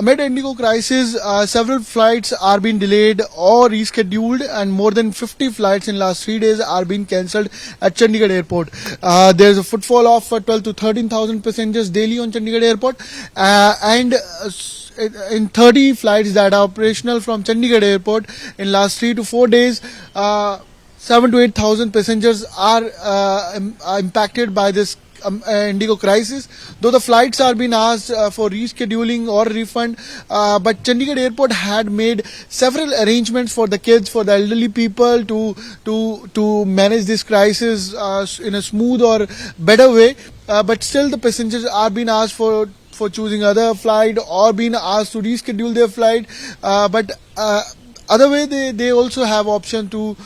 Amid Indigo crisis, several flights are being delayed or rescheduled, and more than 50 flights in last 3 days are being cancelled at Chandigarh Airport. There is a footfall of 12 to 13,000 passengers daily on Chandigarh Airport, and in 30 flights that are operational from Chandigarh Airport in last 3 to 4 days. 7 to 8,000 passengers are impacted by this Indigo crisis. Though the flights are being asked for rescheduling or refund, but Chandigarh Airport had made several arrangements for the kids, for the elderly people to manage this crisis in a smooth or better way. But still, the passengers are being asked for choosing other flight or being asked to reschedule their flight. But other way, they also have option to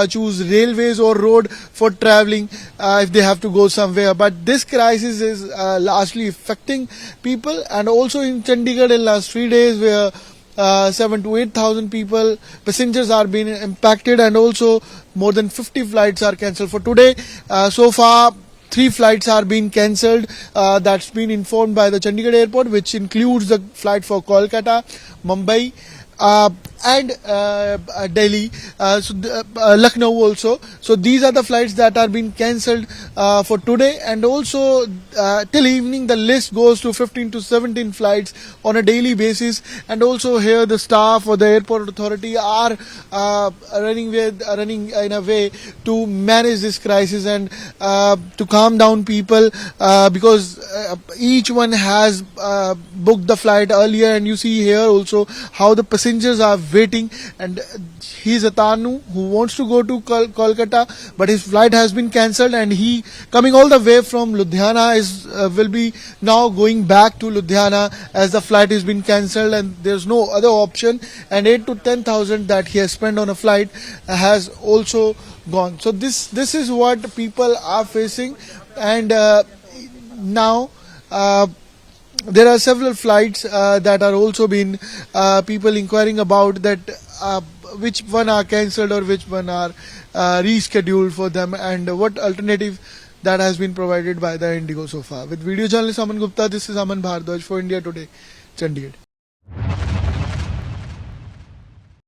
choose railways or road for traveling if they have to go somewhere. But this crisis is largely affecting people, and also in Chandigarh in last 3 days, where 7 to 8,000 passengers are being impacted, and also more than 50 flights are cancelled for today. So far, 3 flights are being cancelled. That's been informed by the Chandigarh Airport, which includes the flight for Kolkata, Mumbai, and Delhi, Lucknow also. So these are the flights that are being cancelled for today, and also till evening the list goes to 15 to 17 flights on a daily basis. And also here the staff or the airport authority are running in a way to manage this crisis and to calm down people, because each one has booked the flight earlier, and you see here also how the passengers are waiting. And he's a Tanu who wants to go to Kolkata, but his flight has been cancelled, and he coming all the way from Ludhiana will be now going back to Ludhiana as the flight has been cancelled and there's no other option. And 8 to 10,000 that he has spent on a flight has also gone. So this is what people are facing. And now there are several flights that are also been people inquiring about, that which one are cancelled or which one are rescheduled for them, and what alternative that has been provided by the Indigo so far. With video journalist Aman Gupta, this is Aman Bhardwaj for India Today, Chandigarh.